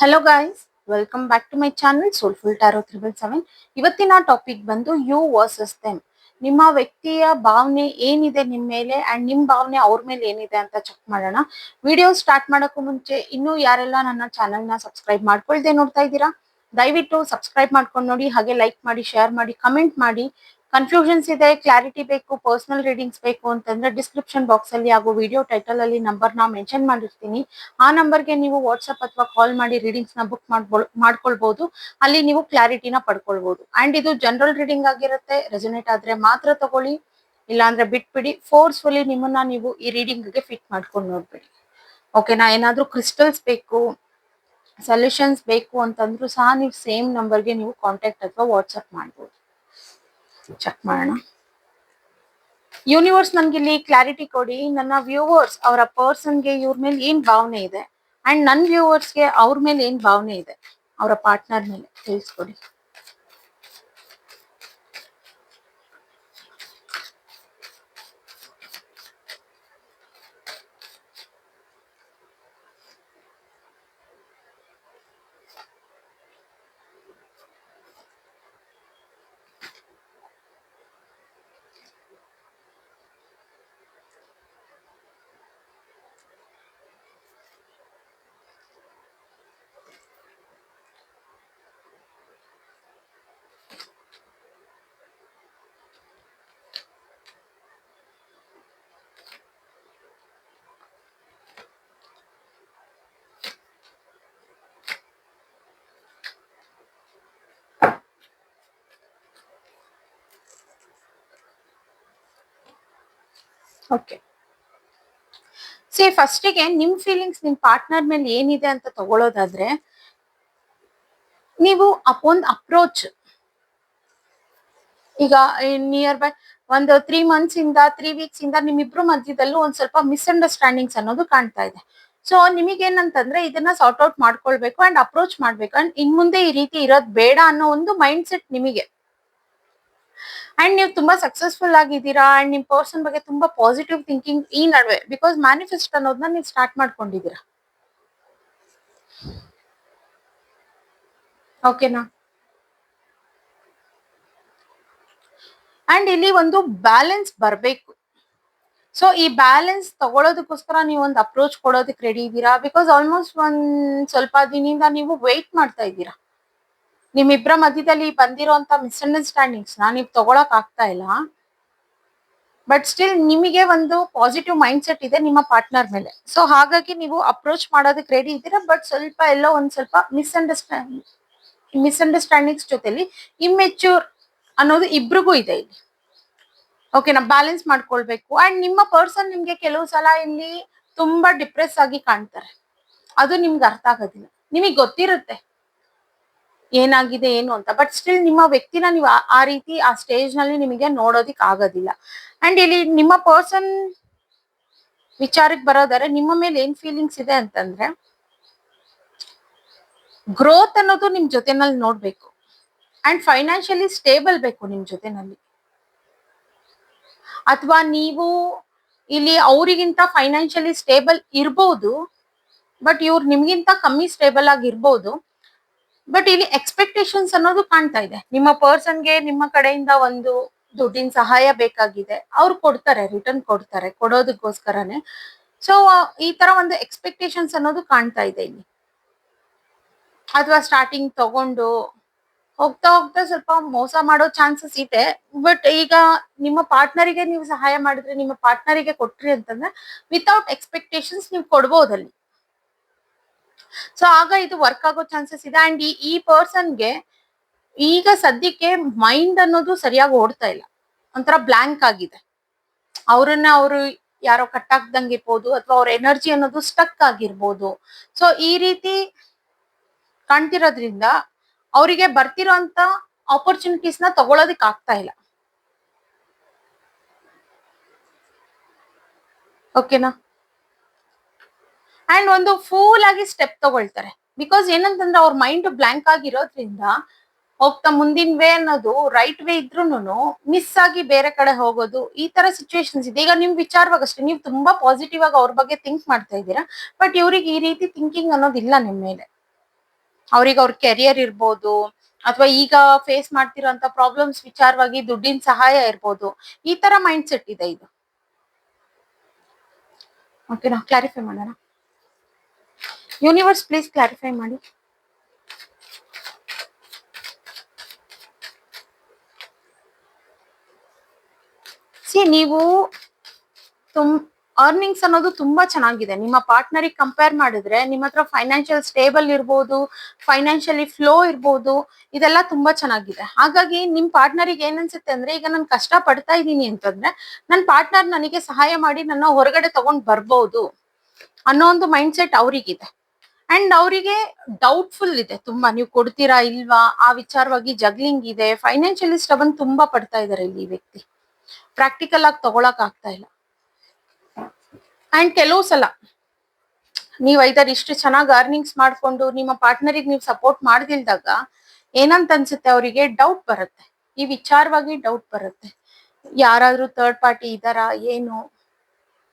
Hello guys, welcome back to my channel soulful tarot 777. ಇವತ್ತಿನ topic ಬಂದು you versus them. ನಿಮ್ಮ ವ್ಯಕ್ತಿಯ ಭಾವನೆ ಏನಿದೆ ನಿಮ್ಮ ಮೇಲೆ ಅಂಡ್ ನಿಮ್ಮ ಭಾವನೆ ಅವ್ರ ಮೇಲೆ ಏನಿದೆ ಅಂತ ಚೆಕ್ ಮಾಡೋಣ. ವಿಡಿಯೋ ಸ್ಟಾರ್ಟ್ ಮಾಡೋಕ್ಕೂ ಮುಂಚೆ ಇನ್ನೂ ಯಾರೆಲ್ಲ ನನ್ನ ಚಾನಲ್ನ ಸಬ್ಸ್ಕ್ರೈಬ್ ಮಾಡ್ಕೊಳ್ದೆ ನೋಡ್ತಾ ಇದ್ದೀರಾ, ದಯವಿಟ್ಟು ಸಬ್ಸ್ಕ್ರೈಬ್ ಮಾಡ್ಕೊಂಡು ನೋಡಿ, ಹಾಗೆ ಲೈಕ್ ಮಾಡಿ, ಶೇರ್ ಮಾಡಿ, ಕಮೆಂಟ್ ಮಾಡಿ. ಕನ್ಫ್ಯೂಷನ್ಸ್ ಇದೆ, ಕ್ಲಾರಿಟಿ ಬೇಕು, ಪರ್ಸನಲ್ ರೀಡಿಂಗ್ಸ್ ಬೇಕು ಅಂತಂದ್ರೆ ಡಿಸ್ಕ್ರಿಪ್ಷನ್ ಬಾಕ್ಸ್ ಅಲ್ಲಿ ಹಾಗೂ ವಿಡಿಯೋ ಟೈಟಲ್ ಅಲ್ಲಿ ನಂಬರ್ನ ಮೆನ್ಷನ್ ಮಾಡಿರ್ತೀನಿ. ಆ ನಂಬರ್ಗೆ ನೀವು ವಾಟ್ಸ್ಆಪ್ ಅಥವಾ ಕಾಲ್ ಮಾಡಿ ರೀಡಿಂಗ್ಸ್ ನ ಬುಕ್ ಮಾಡ್ಕೊಳ್ಬಹುದು. ಅಲ್ಲಿ ನೀವು ಕ್ಲಾರಿಟಿನ ಪಡ್ಕೊಳ್ಬಹುದು. ಅಂಡ್ ಇದು ಜನರಲ್ ರೀಡಿಂಗ್ ಆಗಿರುತ್ತೆ. ರೆಸೊನೇಟ್ ಆದ್ರೆ ಮಾತ್ರ ತಗೊಳ್ಳಿ, ಇಲ್ಲಾಂದ್ರೆ ಬಿಟ್ಬಿಡಿ. ಫೋರ್ಸ್ಫುಲಿ ನಿಮ್ಮನ್ನ ನೀವು ಈ ರೀಡಿಂಗ್ ಗೆ ಫಿಟ್ ಮಾಡ್ಕೊಂಡು ನೋಡ್ಬಿಡಿ. ಓಕೆನಾ? ಏನಾದ್ರೂ ಕ್ರಿಸ್ಟಲ್ಸ್ ಬೇಕು, ಸೊಲ್ಯೂಷನ್ಸ್ ಬೇಕು ಅಂತಂದ್ರೂ ಸಹ ನೀವು ಸೇಮ್ ನಂಬರ್ಗೆ ನೀವು ಕಾಂಟ್ಯಾಕ್ಟ್ ಅಥವಾ ವಾಟ್ಸ್ಆಪ್ ಮಾಡ್ಬೋದು. ಚೆಕ್ ಮಾಡೋಣ. ಯೂನಿವರ್ಸ್ ನನ್ಗೆ ಇಲ್ಲಿ ಕ್ಲಾರಿಟಿ ಕೊಡಿ. ನನ್ನ ವ್ಯೂವರ್ಸ್ ಅವರ ಪರ್ಸನ್ಗೆ ಇವ್ರ ಮೇಲೆ ಏನ್ ಭಾವನೆ ಇದೆ ಅಂಡ್ ನನ್ನ ವ್ಯೂವರ್ಸ್ಗೆ ಅವ್ರ ಮೇಲೆ ಏನ್ ಭಾವನೆ ಇದೆ, ಅವರ ಪಾರ್ಟ್ನರ್ ಮೇಲೆ ತಿಳಿಸ್ಕೊಡಿ. ಓಕೆ, ಫಸ್ಟಿಗೆ ನಿಮ್ ಫೀಲಿಂಗ್ಸ್ ನಿಮ್ ಪಾರ್ಟ್ನರ್ ಮೇಲೆ ಏನಿದೆ ಅಂತ ತಗೊಳ್ಳೋದಾದ್ರೆ, ನೀವು ಒಂದು ಅಪ್ರೋಚ್ ಈಗ ನಿಯರ್ ಬೈ ಒಂದು 3 ಮಂತ್ಸ್ ಇಂದ 3 ವೀಕ್ಸ್ ಇಂದ ನಿಮ್ಮಿಬ್ರು ಮಧ್ಯದಲ್ಲೂ ಒಂದ್ ಸ್ವಲ್ಪ ಮಿಸ್ಅಂಡರ್ಸ್ಟ್ಯಾಂಡಿಂಗ್ಸ್ ಅನ್ನೋದು ಕಾಣ್ತಾ ಇದೆ. ಸೊ ನಿಮಗೇನಂತಂದ್ರೆ ಇದನ್ನ ಸಾರ್ಟ್ ಔಟ್ ಮಾಡ್ಕೊಳ್ಬೇಕು ಅಂಡ್ ಅಪ್ರೋಚ್ ಮಾಡ್ಬೇಕು ಅಂಡ್ ಇನ್ ಮುಂದೆ ಈ ರೀತಿ ಇರೋದ್ ಬೇಡ ಅನ್ನೋ ಒಂದು ಮೈಂಡ್ ಸೆಟ್ ನಿಮಗೆ. ಅಂಡ್ ನೀವು ತುಂಬಾ ಸಕ್ಸಸ್ಫುಲ್ ಆಗಿದ್ದೀರಾ ಅಂಡ್ ನಿಮ್ ಪರ್ಸನ್ ಬಗ್ಗೆ ತುಂಬಾ ಪಾಸಿಟಿವ್ ಥಿಂಕಿಂಗ್ ಈ ನಡುವೆ, ಬಿಕಾಸ್ ಮ್ಯಾನಿಫೆಸ್ಟ್ ಅನ್ನೋದನ್ನ ನೀವು ಸ್ಟಾರ್ಟ್ ಮಾಡ್ಕೊಂಡಿದ್ದೀರಾ. ಓಕೆನಾ? ಅಂಡ್ ಇಲ್ಲಿ ಒಂದು ಬ್ಯಾಲೆನ್ಸ್ ಬರ್ಬೇಕು. ಸೊ ಈ ಬ್ಯಾಲೆನ್ಸ್ ತಗೊಳ್ಳೋದಕ್ಕೋಸ್ಕರ ನೀವು ಒಂದು ಅಪ್ರೋಚ್ ಕೊಡೋದಕ್ಕೆ ರೆಡಿ ಇದ್ದೀರಾ. ಬಿಕಾಸ್ ಆಲ್ಮೋಸ್ಟ್ ಒಂದ್ ಸ್ವಲ್ಪ ದಿನದಿಂದ ನೀವು ವೆಯ್ಟ್ ಮಾಡ್ತಾ ಇದ್ದೀರಾ. ನಿಮ್ಮಿಬ್ಬರ ಮಧ್ಯದಲ್ಲಿ ಬಂದಿರೋಂತ ಮಿಸ್ಅಂಡರ್ಸ್ಟ್ಯಾಂಡಿಂಗ್ಸ್ ನ ನೀವು ತಗೊಳಕ್ ಆಗ್ತಾ ಇಲ್ಲ. ಬಟ್ ಸ್ಟಿಲ್ ನಿಮಗೆ ಒಂದು ಪಾಸಿಟಿವ್ ಮೈಂಡ್ ಸೆಟ್ ಇದೆ ನಿಮ್ಮ ಪಾರ್ಟ್ನರ್ ಮೇಲೆ. ಸೊ ಹಾಗಾಗಿ ನೀವು ಅಪ್ರೋಚ್ ಮಾಡೋದಕ್ಕೆ ರೆಡಿ ಇದ್ದೀರಾ. ಬಟ್ ಸ್ವಲ್ಪ ಎಲ್ಲೋ ಒಂದ್ ಸ್ವಲ್ಪ ಮಿಸ್ಅಂಡರ್ಸ್ಟ್ಯಾಂಡಿಂಗ್ಸ್ ಜೊತೆಲಿ ಇಮ್ಮೆಚ್ಯೂರ್ ಅನ್ನೋದು ಇಬ್ರಿಗೂ ಇದೆ ಇಲ್ಲಿ. ಓಕೆನಾ? ಬ್ಯಾಲೆನ್ಸ್ ಮಾಡ್ಕೊಳ್ಬೇಕು. ಅಂಡ್ ನಿಮ್ಮ ಪರ್ಸನ್ ನಿಮ್ಗೆ ಕೆಲವು ಸಲ ಇಲ್ಲಿ ತುಂಬಾ ಡಿಪ್ರೆಸ್ ಆಗಿ ಕಾಣ್ತಾರೆ. ಅದು ನಿಮ್ಗೆ ಅರ್ಥ ಆಗೋದಿಲ್ಲ. ನಿಮಗೆ ಗೊತ್ತಿರುತ್ತೆ ಏನಾಗಿದೆ ಏನು ಅಂತ. ಬಟ್ ಸ್ಟಿಲ್ ನಿಮ್ಮ ವ್ಯಕ್ತಿನ ನೀವು ಆ ರೀತಿ ಆ ಸ್ಟೇಜ್ ನಲ್ಲಿ ನಿಮಗೆ ನೋಡೋದಿಕ್ ಆಗೋದಿಲ್ಲ. ಅಂಡ್ ಇಲ್ಲಿ ನಿಮ್ಮ ಪರ್ಸನ್ ವಿಚಾರಕ್ಕೆ ಬರೋದಾದ್ರೆ, ನಿಮ್ಮ ಮೇಲೆ ಏನ್ ಫೀಲಿಂಗ್ಸ್ ಇದೆ ಅಂತಂದ್ರೆ, ಗ್ರೋತ್ ಅನ್ನೋದು ನಿಮ್ ಜೊತೆನಲ್ಲಿ ನೋಡ್ಬೇಕು ಅಂಡ್ ಫೈನಾನ್ಷಿಯಲಿ ಸ್ಟೇಬಲ್ ಬೇಕು ನಿಮ್ ಜೊತೆನಲ್ಲಿ. ಅಥವಾ ನೀವು ಇಲ್ಲಿ ಅವರಿಗಿಂತ ಫೈನಾನ್ಷಿಯಲಿ ಸ್ಟೇಬಲ್ ಇರ್ಬೋದು, ಬಟ್ ಇವ್ರು ನಿಮ್ಗಿಂತ ಕಮ್ಮಿ ಸ್ಟೇಬಲ್ ಆಗಿರ್ಬೋದು. ಬಟ್ ಇಲ್ಲಿ ಎಕ್ಸ್ಪೆಕ್ಟೇಷನ್ಸ್ ಅನ್ನೋದು ಕಾಣ್ತಾ ಇದೆ. ನಿಮ್ಮ ಪರ್ಸನ್ಗೆ ನಿಮ್ಮ ಕಡೆಯಿಂದ ಒಂದು ದುಡ್ಡಿನ ಸಹಾಯ ಬೇಕಾಗಿದೆ, ಅವ್ರು ಕೊಡ್ತಾರೆ, ರಿಟರ್ನ್ ಕೊಡ್ತಾರೆ, ಕೊಡೋದಕ್ಕೋಸ್ಕರನೇ. ಸೊ ಈ ತರ ಒಂದು ಎಕ್ಸ್ಪೆಕ್ಟೇಷನ್ಸ್ ಅನ್ನೋದು ಕಾಣ್ತಾ ಇದೆ ಇಲ್ಲಿ. ಅಥವಾ ಸ್ಟಾರ್ಟಿಂಗ್ ತಗೊಂಡು ಹೋಗ್ತಾ ಹೋಗ್ತಾ ಸ್ವಲ್ಪ ಮೋಸ ಮಾಡೋ ಚಾನ್ಸಸ್ ಇದೆ. ಬಟ್ ಈಗ ನಿಮ್ಮ ಪಾರ್ಟ್ನರಿಗೆ ನೀವು ಸಹಾಯ ಮಾಡಿದ್ರೆ, ನಿಮ್ಮ ಪಾರ್ಟ್ನರಿಗೆ ಕೊಟ್ರಿ ಅಂತಂದ್ರೆ ವಿತೌಟ್ ಎಕ್ಸ್ಪೆಕ್ಟೇಷನ್ಸ್ ನೀವು ಕೊಡ್ಬೋದಲ್ಲಿ. ಸೊ ಆಗ ಇದು ವರ್ಕ್ ಆಗೋ ಚಾನ್ಸಸ್ ಇದೆ. ಅಂಡ್ ಈ ಪರ್ಸನ್ಗೆ ಈಗ ಸದ್ಯಕ್ಕೆ ಮೈಂಡ್ ಅನ್ನೋದು ಸರಿಯಾಗಿ ಓಡ್ತಾ ಇಲ್ಲ, ಒಂಥರ ಬ್ಲಾಂಕ್ ಆಗಿದೆ. ಅವ್ರನ್ನ ಅವರು ಯಾರೋ ಕಟ್ಟಾಕ್ದಂಗೆ ಇರ್ಬೋದು, ಅಥವಾ ಅವ್ರ ಎನರ್ಜಿ ಅನ್ನೋದು ಸ್ಟಕ್ ಆಗಿರ್ಬೋದು. ಸೊ ಈ ರೀತಿ ಕಾಣ್ತಿರೋದ್ರಿಂದ ಅವರಿಗೆ ಬರ್ತಿರೋಂತ ಆಪರ್ಚುನಿಟೀಸ್ ನ ತಗೊಳೋದಿಕ್ ಆಗ್ತಾ ಇಲ್ಲ. ಓಕೆನಾ? ಅಂಡ್ ಒಂದು ಫೂಲ್ ಆಗಿ ಸ್ಟೆಪ್ ತಗೊಳ್ತಾರೆ. ಬಿಕಾಸ್ ಏನಂತಂದ್ರೆ ಅವ್ರ ಮೈಂಡ್ ಬ್ಲಾಂಕ್ ಆಗಿರೋದ್ರಿಂದ ಹೋಗ್ತಾ ಮುಂದಿನ ವೇ ಅನ್ನೋದು ರೈಟ್ ವೇ ಇದ್ರೂನು ಮಿಸ್ ಆಗಿ ಬೇರೆ ಕಡೆ ಹೋಗೋದು, ಈ ತರ ಸಿಚುವೇಶನ್ಸ್ ಇದೆ. ಈಗ ನಿಮ್ ವಿಚಾರವಾಗಷ್ಟೇ ನೀವು ತುಂಬಾ ಪಾಸಿಟಿವ್ ಆಗಿ ಅವ್ರ ಬಗ್ಗೆ ಥಿಂಕ್ ಮಾಡ್ತಾ ಇದ್ದೀರಾ. ಬಟ್ ಇವ್ರಿಗೆ ಈ ರೀತಿ ಥಿಂಕಿಂಗ್ ಅನ್ನೋದಿಲ್ಲ ನಿಮ್ ಮೇಲೆ. ಅವ್ರಿಗೆ ಅವ್ರ ಕೆರಿಯರ್ ಇರ್ಬೋದು, ಅಥವಾ ಈಗ ಫೇಸ್ ಮಾಡ್ತಿರೋಂತ ಪ್ರಾಬ್ಲಮ್ಸ್ ವಿಚಾರವಾಗಿ ದುಡ್ಡಿನ ಸಹಾಯ ಇರ್ಬೋದು. ಈ ತರ ಮೈಂಡ್ ಸೆಟ್ ಇದೆ ಇದು. ಓಕೆನಾ? ಕ್ಲಾರಿಫೈ ಮಾಡೋಣ. ಯೂನಿವರ್ಸ್ ಪ್ಲೀಸ್ ಕ್ಲಾರಿಫೈ ಮಾಡಿ. ನೀವು ಅರ್ನಿಂಗ್ಸ್ ಅನ್ನೋದು ತುಂಬಾ ಚೆನ್ನಾಗಿದೆ. ನಿಮ್ಮ ಪಾರ್ಟ್ನರಿಗೆ ಕಂಪೇರ್ ಮಾಡಿದ್ರೆ ನಿಮ್ಮ ಹತ್ರ ಫೈನಾನ್ಷಿಯಲ್ ಸ್ಟೇಬಲ್ ಇರ್ಬೋದು, ಫೈನಾನ್ಷಿಯಲಿ ಫ್ಲೋ ಇರ್ಬೋದು, ಇದೆಲ್ಲ ತುಂಬಾ ಚೆನ್ನಾಗಿದೆ. ಹಾಗಾಗಿ ನಿಮ್ ಪಾರ್ಟ್ನರಿಗೆ ಏನ್ ಅನ್ಸುತ್ತೆ ಅಂದ್ರೆ, ಈಗ ನಾನು ಕಷ್ಟ ಪಡ್ತಾ ಇದ್ದೀನಿ ಅಂತಂದ್ರೆ ನನ್ನ ಪಾರ್ಟ್ನರ್ ನನಗೆ ಸಹಾಯ ಮಾಡಿ ನನ್ನ ಹೊರಗಡೆ ತಗೊಂಡ್ ಬರ್ಬೋದು ಅನ್ನೋ ಒಂದು ಮೈಂಡ್ ಸೆಟ್ ಅವ್ರಿಗಿದೆ. ಅಂಡ್ ಅವರಿಗೆ ಡೌಟ್ಫುಲ್ ಇದೆ ತುಂಬಾ, ನೀವು ಕೊಡ್ತೀರಾ ಇಲ್ವಾ ಆ ವಿಚಾರವಾಗಿ ಜಗ್ಲಿಂಗ್ ಇದೆ. ಫೈನಾನ್ಷಿಯಲಿ ಸ್ಟಬನ್ ತುಂಬಾ ಪಡ್ತಾ ಇದಾರೆ ಇಲ್ಲಿ ಈ ವ್ಯಕ್ತಿ. ಪ್ರಾಕ್ಟಿಕಲ್ ಆಗಿ ತಗೊಳಕ್ ಆಗ್ತಾ ಇಲ್ಲ. ಅಂಡ್ ಕೆಲವು ಸಲ ನೀವ್ ಐದರ್ ಇಷ್ಟು ಚೆನ್ನಾಗಿ ಅರ್ನಿಂಗ್ಸ್ ಮಾಡ್ಕೊಂಡು ನಿಮ್ಮ ಪಾರ್ಟ್ನರಿಗೆ ನೀವು ಸಪೋರ್ಟ್ ಮಾಡ್ದಿಲ್ದಾಗ ಏನಂತ ಅನ್ಸುತ್ತೆ, ಅವರಿಗೆ ಡೌಟ್ ಬರುತ್ತೆ. ಈ ವಿಚಾರವಾಗಿ ಡೌಟ್ ಬರುತ್ತೆ, ಯಾರಾದ್ರೂ ಥರ್ಡ್ ಪಾರ್ಟಿ ಇದಾರಾ ಏನು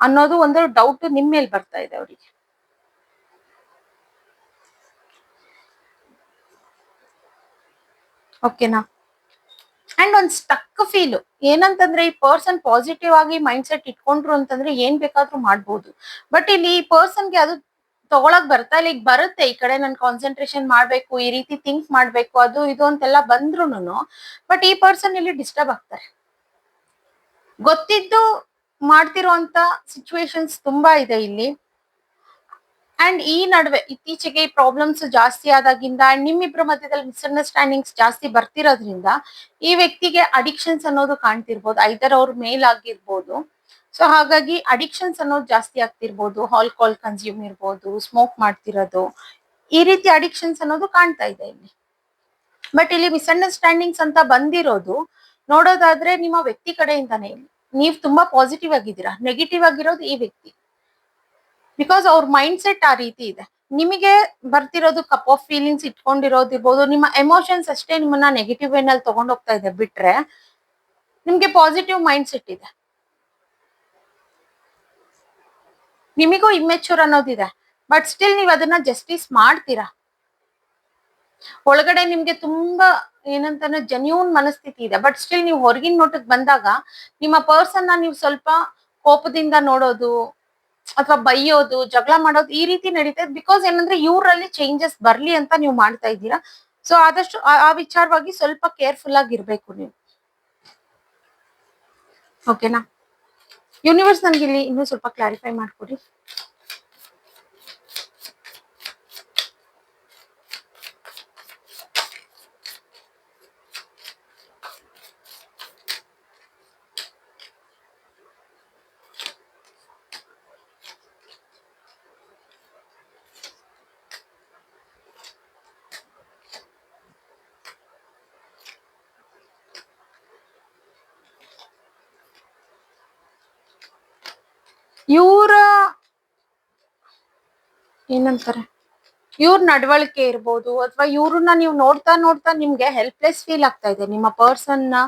ಅನ್ನೋದು ಒಂದು ಡೌಟ್ ನಿಮ್ ಮೇಲೆ ಬರ್ತಾ ಇದೆ ಅವರಿಗೆ. ಓಕೆನಾ? ಅಂಡ್ ಒಂದ್ ಸ್ಟಕ್ ಫೀಲ್ ಏನಂತಂದ್ರೆ, ಈ ಪರ್ಸನ್ ಪಾಸಿಟಿವ್ ಆಗಿ ಮೈಂಡ್ ಸೆಟ್ ಇಟ್ಕೊಂಡ್ರು ಅಂತಂದ್ರೆ ಏನ್ ಬೇಕಾದ್ರೂ ಮಾಡ್ಬೋದು. ಬಟ್ ಇಲ್ಲಿ ಈ ಪರ್ಸನ್ಗೆ ಅದು ತಗೊಳಕ್ ಬರ್ತಾ ಇಲ್ಲ. ಈಗ ಬರುತ್ತೆ, ಈ ಕಡೆ ನನ್ ಕಾನ್ಸಂಟ್ರೇಷನ್ ಮಾಡ್ಬೇಕು, ಈ ರೀತಿ ಥಿಂಕ್ ಮಾಡ್ಬೇಕು, ಅದು ಇದು ಅಂತೆಲ್ಲ ಬಂದ್ರುನು ಬಟ್ ಈ ಪರ್ಸನ್ ಇಲ್ಲಿ ಡಿಸ್ಟರ್ಬ್ ಆಗ್ತಾರೆ. ಗೊತ್ತಿದ್ದು ಮಾಡ್ತಿರೋಂತ ಸಿಚುವೇಶನ್ಸ್ ತುಂಬಾ ಇದೆ ಇಲ್ಲಿ. ಅಂಡ್ ಈ ನಡುವೆ ಇತ್ತೀಚೆಗೆ ಈ ಪ್ರಾಬ್ಲಮ್ಸ್ ಜಾಸ್ತಿ ಆದಾಗಿಂದ ಅಂಡ್ ನಿಮ್ಮಿಬ್ರ ಮಧ್ಯದಲ್ಲಿ ಮಿಸ್ಅಂಡರ್ಸ್ಟ್ಯಾಂಡಿಂಗ್ಸ್ ಜಾಸ್ತಿ ಬರ್ತಿರೋದ್ರಿಂದ ಈ ವ್ಯಕ್ತಿಗೆ ಅಡಿಕ್ಷನ್ಸ್ ಅನ್ನೋದು ಕಾಣ್ತಿರ್ಬೋದು. ಐದರ್ ಅವ್ರ ಮೇಲ್ ಆಗಿರ್ಬೋದು. ಸೊ ಹಾಗಾಗಿ ಅಡಿಕ್ಷನ್ಸ್ ಅನ್ನೋದು ಜಾಸ್ತಿ ಆಗ್ತಿರ್ಬೋದು. ಆಲ್ಕೋಹಾಲ್ ಕನ್ಸ್ಯೂಮ್ ಇರ್ಬೋದು, ಸ್ಮೋಕ್ ಮಾಡ್ತಿರೋದು, ಈ ರೀತಿ ಅಡಿಕ್ಷನ್ಸ್ ಅನ್ನೋದು ಕಾಣ್ತಾ ಇದೆ ಇಲ್ಲಿ. ಬಟ್ ಇಲ್ಲಿ ಮಿಸ್ಅಂಡರ್ಸ್ಟ್ಯಾಂಡಿಂಗ್ಸ್ ಅಂತ ಬಂದಿರೋದು ನೋಡೋದಾದ್ರೆ ನಿಮ್ಮ ವ್ಯಕ್ತಿ ಕಡೆಯಿಂದಾನೇ. ನೀವು ತುಂಬಾ ಪಾಸಿಟಿವ್ ಆಗಿದ್ದೀರಾ, ನೆಗೆಟಿವ್ ಆಗಿರೋದು ಈ ವ್ಯಕ್ತಿ. ಬಿಕಾಸ್ ಅವ್ರ ಮೈಂಡ್ ಸೆಟ್ ಆ ರೀತಿ ಇದೆ. ನಿಮಗೆ ಬರ್ತಿರೋದು ಕಪ್ ಆಫ್ ಫೀಲಿಂಗ್ಸ್ ಇಟ್ಕೊಂಡಿರೋದಿರ್ಬೋದು, ನಿಮ್ಮ ಎಮೋಷನ್ಸ್ ಅಷ್ಟೇ ನಿಮ್ಮನ್ನ ನೆಗೆಟಿವ್ ವೇ ನಲ್ಲಿ ತಗೊಂಡ್ ಹೋಗ್ತಾ ಇದೆ. ಬಿಟ್ರೆ ನಿಮ್ಗೆ ಪಾಸಿಟಿವ್ ಮೈಂಡ್ ಸೆಟ್ ಇದೆ. ನಿಮಗೂ ಇಮ್ಮೆಚೂರ್ ಅನ್ನೋದಿದೆ, ಬಟ್ ಸ್ಟಿಲ್ ನೀವು ಅದನ್ನ ಜಸ್ಟಿಸ್ ಮಾಡ್ತೀರಾ. ಒಳಗಡೆ ನಿಮ್ಗೆ ತುಂಬಾ ಏನಂತಾನೆ ಜೆನ್ಯೂನ್ ಮನಸ್ಥಿತಿ ಇದೆ, ಬಟ್ ಸ್ಟಿಲ್ ನೀವು ಹೊರಗಿನ ನೋಟಕ್ಕೆ ಬಂದಾಗ ನಿಮ್ಮ ಪರ್ಸನ್ ನೀವು ಸ್ವಲ್ಪ ಕೋಪದಿಂದ ನೋಡೋದು ಅಥವಾ ಬೈಯೋದು, ಜಗಳ ಮಾಡೋದು, ಈ ರೀತಿ ನಡೀತದೆ. ಬಿಕಾಸ್ ಏನಂದ್ರೆ ಇವರಲ್ಲಿ ಚೇಂಜಸ್ ಬರ್ಲಿ ಅಂತ ನೀವು ಮಾಡ್ತಾ ಇದ್ದೀರಾ. ಸೊ ಆದಷ್ಟು ಆ ವಿಚಾರವಾಗಿ ಸ್ವಲ್ಪ ಕೇರ್ಫುಲ್ ಆಗಿರ್ಬೇಕು ನೀವು. ಓಕೆನಾ? ಯೂನಿವರ್ಸ್ ನನ್ಗೆ ಇಲ್ಲಿ ಇನ್ನೂ ಸ್ವಲ್ಪ ಕ್ಲಾರಿಫೈ ಮಾಡ್ಕೊಡಿ. ಇವ್ರ ಏನಂತಾರೆ, ಇವ್ರ ನಡವಳಿಕೆ ಇರ್ಬೋದು, ಅಥವಾ ಇವ್ರನ್ನ ನೀವು ನೋಡ್ತಾ ನೋಡ್ತಾ ನಿಮ್ಗೆ ಹೆಲ್ಪ್ಲೆಸ್ ಫೀಲ್ ಆಗ್ತಾ ಇದೆ. ನಿಮ್ಮ ಪರ್ಸನ್ ನ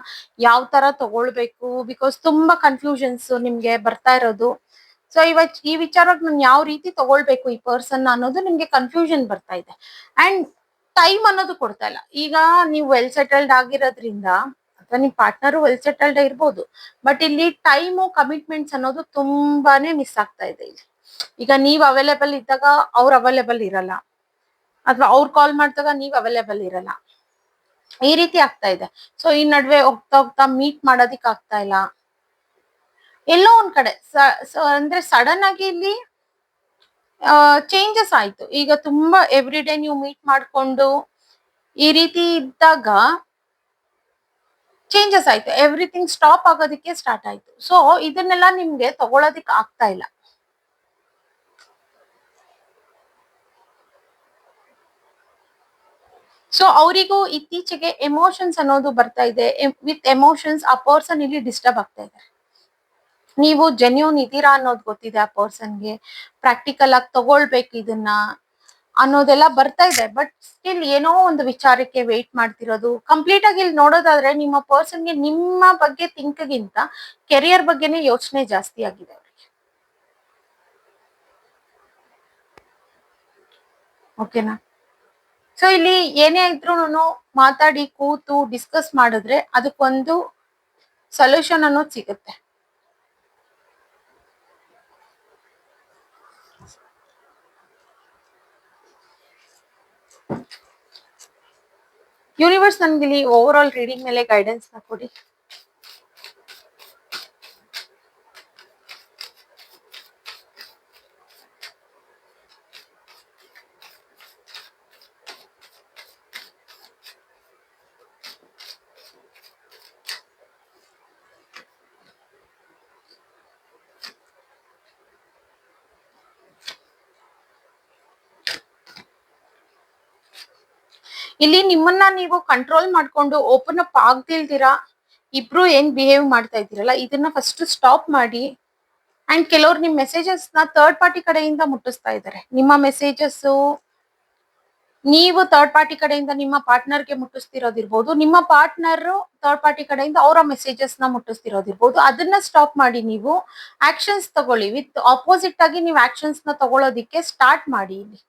ಯಾವ ತರ ತಗೊಳ್ಬೇಕು, ಬಿಕಾಸ್ ತುಂಬಾ ಕನ್ಫ್ಯೂಷನ್ಸ್ ನಿಮ್ಗೆ ಬರ್ತಾ ಇರೋದು. ಸೊ ಈ ವಿಚಾರಕ್ಕೆ ನಾನು ಯಾವ ರೀತಿ ತಗೊಳ್ಬೇಕು ಈ ಪರ್ಸನ್ ಅನ್ನೋದು ನಿಮ್ಗೆ ಕನ್ಫ್ಯೂಷನ್ ಬರ್ತಾ ಇದೆ. ಅಂಡ್ ಟೈಮ್ ಅನ್ನೋದು ಕೊಡ್ತಾ ಇಲ್ಲ. ಈಗ ನೀವು ವೆಲ್ ಸೆಟಲ್ಡ್ ಆಗಿರೋದ್ರಿಂದ, ಅಥವಾ ನಿಮ್ ಪಾರ್ಟ್ನರ್ ವೆಲ್ ಸೆಟಲ್ಡ್ ಇರ್ಬೋದು, ಬಟ್ ಇಲ್ಲಿ ಟೈಮು ಕಮಿಟ್ಮೆಂಟ್ಸ್ ಅನ್ನೋದು ತುಂಬಾನೇ ಮಿಸ್ ಆಗ್ತಾ ಇದೆ ಇಲ್ಲಿ. ಈಗ ನೀವ್ ಅವೈಲೇಬಲ್ ಇದ್ದಾಗ ಅವ್ರು ಅವೈಲೇಬಲ್ ಇರಲ್ಲ, ಅಥವಾ ಅವ್ರು ಕಾಲ್ ಮಾಡಿದಾಗ ನೀವ್ ಅವೈಲೇಬಲ್ ಇರಲ್ಲ, ಈ ರೀತಿ ಆಗ್ತಾ ಇದೆ. ಸೊ ಈ ನಡುವೆ ಹೋಗ್ತಾ ಹೋಗ್ತಾ ಮೀಟ್ ಮಾಡೋದಿಕ್ ಆಗ್ತಾ ಇಲ್ಲ. ಎಲ್ಲೋ ಒಂದ್ ಕಡೆ ಅಂದ್ರೆ ಸಡನ್ ಆಗಿ ಇಲ್ಲಿ ಚೇಂಜಸ್ ಆಯ್ತು. ಈಗ ತುಂಬಾ ಎವ್ರಿ ಡೇ ನೀವು ಮೀಟ್ ಮಾಡ್ಕೊಂಡು ಈ ರೀತಿ ಇದ್ದಾಗ ಚೇಂಜಸ್ ಆಯ್ತು. ಎವ್ರಿಥಿಂಗ್ ಸ್ಟಾಪ್ ಆಗೋದಿಕ್ಕೆ ಸ್ಟಾರ್ಟ್ ಆಯ್ತು. ಸೊ ಇದನ್ನೆಲ್ಲ ನಿಮ್ಗೆ ತಗೊಳೋದಿಕ್ ಆಗ್ತಾ ಇಲ್ಲ. ಸೊ ಅವರಿಗೂ ಇತ್ತೀಚೆಗೆ ಎಮೋಷನ್ಸ್ ಅನ್ನೋದು ಬರ್ತಾ ಇದೆ. ವಿತ್ ಎಮೋಷನ್ಸ್ ಆ ಪರ್ಸನ್ ಇಲ್ಲಿ ಡಿಸ್ಟರ್ಬ್ ಆಗ್ತಾ ಇದ್ದಾರೆ. ನೀವು ಜೆನ್ಯೂನ್ ಇದೀರಾ ಅನ್ನೋದು ಗೊತ್ತಿದೆ ಆ ಪರ್ಸನ್ಗೆ. ಪ್ರಾಕ್ಟಿಕಲ್ ಆಗಿ ತಗೊಳ್ಬೇಕು ಇದನ್ನ ಅನ್ನೋದೆಲ್ಲ ಬರ್ತಾ ಇದೆ. ಬಟ್ ಸ್ಟಿಲ್ ಏನೋ ಒಂದು ವಿಚಾರಕ್ಕೆ ವೇಟ್ ಮಾಡ್ತಿರೋದು. ಕಂಪ್ಲೀಟ್ ಆಗಿ ಇಲ್ಲಿ ನೋಡೋದಾದ್ರೆ ನಿಮ್ಮ ಪರ್ಸನ್ಗೆ ನಿಮ್ಮ ಬಗ್ಗೆ ಥಿಂಕ್ಗಿಂತ ಕೆರಿಯರ್ ಬಗ್ಗೆನೇ ಯೋಚನೆ ಜಾಸ್ತಿ ಆಗಿದೆ ಅವರಿಗೆ. ಓಕೆನಾ? ಸೊ ಇಲ್ಲಿ ಏನೇ ಇದ್ರು ಮಾತಾಡಿ ಕೂತು ಡಿಸ್ಕಸ್ ಮಾಡಿದ್ರೆ ಅದಕ್ಕೊಂದು ಸೊಲ್ಯೂಷನ್ ಅನ್ನೋದು ಸಿಗುತ್ತೆ. ಯೂನಿವರ್ಸ್ ನನ್ಗೆ ಇಲ್ಲಿ ಓವರ್ ಆಲ್ ರೀಡಿಂಗ್ ಮೇಲೆ ಗೈಡೆನ್ಸ್ ನ ಕೊಡಿ. ಇಲ್ಲಿ ನಿಮ್ಮನ್ನ ನೀವು ಕಂಟ್ರೋಲ್ ಮಾಡ್ಕೊಂಡು ಓಪನ್ ಅಪ್ ಆಗ್ದಿಲ್ದಿರಾ ಇಬ್ರು ಏನ್ ಬಿಹೇವ್ ಮಾಡ್ತಾ ಇದ್ದೀರಲ್ಲ ಇದನ್ನ ಫಸ್ಟ್ ಸ್ಟಾಪ್ ಮಾಡಿ. ಅಂಡ್ ಕೆಲವ್ರು ನಿಮ್ ಮೆಸೇಜಸ್ ನ ಥರ್ಡ್ ಪಾರ್ಟಿ ಕಡೆಯಿಂದ ಮುಟ್ಟಿಸ್ತಾ ಇದ್ದಾರೆ. ನಿಮ್ಮ ಮೆಸೇಜಸ್ ನೀವು ಥರ್ಡ್ ಪಾರ್ಟಿ ಕಡೆಯಿಂದ ನಿಮ್ಮ ಪಾರ್ಟ್ನರ್ಗೆ ಮುಟ್ಟಿಸ್ತಿರೋದಿರ್ಬೋದು, ನಿಮ್ಮ ಪಾರ್ಟ್ನರ್ ಥರ್ಡ್ ಪಾರ್ಟಿ ಕಡೆಯಿಂದ ಅವರ ಮೆಸೇಜಸ್ ನ ಮುಟ್ಟಿಸ್ತಿರೋದಿರ್ಬೋದು. ಅದನ್ನ ಸ್ಟಾಪ್ ಮಾಡಿ ನೀವು ಆಕ್ಷನ್ಸ್ ತಗೊಳ್ಳಿ. ವಿತ್ ಆಪೋಸಿಟ್ ಆಗಿ ನೀವು ಆಕ್ಷನ್ಸ್ ನ ತಗೊಳ್ಳೋದಿಕ್ಕೆ ಸ್ಟಾರ್ಟ್ ಮಾಡಿ ಇಲ್ಲಿ.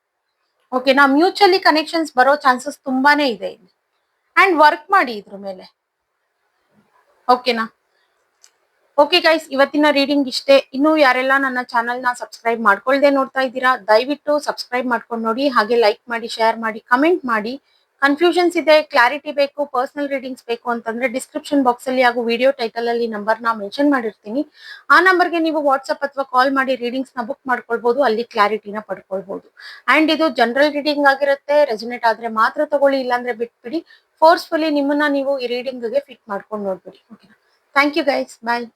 ಓಕೆನಾ? ಮ್ಯೂಚುವಲಿ ಕನೆಕ್ಷನ್ಸ್ ಬರೋ ಚಾನ್ಸಸ್ ತುಂಬಾನೇ ಇದೆ ಇಲ್ಲಿ. ಅಂಡ್ ವರ್ಕ್ ಮಾಡಿ ಇದ್ರ ಮೇಲೆ. ಓಕೆನಾ? ಓಕೆ ಗೈಸ್, ಇವತ್ತಿನ ರೀಡಿಂಗ್ ಇಷ್ಟೇ. ಇನ್ನು ಯಾರೆಲ್ಲ ನನ್ನ ಚಾನಲ್ ನ ಸಬ್ಸ್ಕ್ರೈಬ್ ಮಾಡ್ಕೊಳ್ದೆ ನೋಡ್ತಾ ಇದ್ದೀರಾ ದಯವಿಟ್ಟು ಸಬ್ಸ್ಕ್ರೈಬ್ ಮಾಡ್ಕೊಂಡು ನೋಡಿ. ಹಾಗೆ ಲೈಕ್ ಮಾಡಿ, ಶೇರ್ ಮಾಡಿ, ಕಮೆಂಟ್ ಮಾಡಿ. ಕನ್ಫ್ಯೂಷನ್ಸ್ ಇದೆ, ಕ್ಲಾರಿಟಿ ಬೇಕು, ಪರ್ಸನಲ್ ರೀಡಿಂಗ್ಸ್ ಬೇಕು ಅಂತಂದ್ರೆ ಡಿಸ್ಕ್ರಿಪ್ಷನ್ ಬಾಕ್ಸ್ ಅಲ್ಲಿ ಹಾಗೂ ವಿಡಿಯೋ ಟೈಟಲ್ ಅಲ್ಲಿ ನಂಬರ್ ನ ಮೆನ್ಷನ್ ಮಾಡಿರ್ತೀನಿ. ಆ ನಂಬರ್ಗೆ ನೀವು ವಾಟ್ಸ್ಆಪ್ ಅಥವಾ ಕಾಲ್ ಮಾಡಿ ರೀಡಿಂಗ್ಸ್ ನ ಬುಕ್ ಮಾಡ್ಕೊಳ್ಬಹುದು. ಅಲ್ಲಿ ಕ್ಲಾರಿಟಿನ ಪಡ್ಕೊಳ್ಬಹುದು. ಅಂಡ್ ಇದು ಜನರಲ್ ರೀಡಿಂಗ್ ಆಗಿರುತ್ತೆ. ರೆಸೊನೇಟ್ ಆದ್ರೆ ಮಾತ್ರ ತಗೊಳ್ಳಿ, ಇಲ್ಲಾಂದ್ರೆ ಬಿಟ್ಬಿಡಿ. ಫೋರ್ಸ್ಫುಲಿ ನಿಮ್ಮನ್ನ ನೀವು ಈ ರೀಡಿಂಗ್ ಗೆ ಫಿಟ್ ಮಾಡ್ಕೊಂಡು ನೋಡ್ಬಿಡಿ. ಓಕೆನಾ? Thank you guys, bye.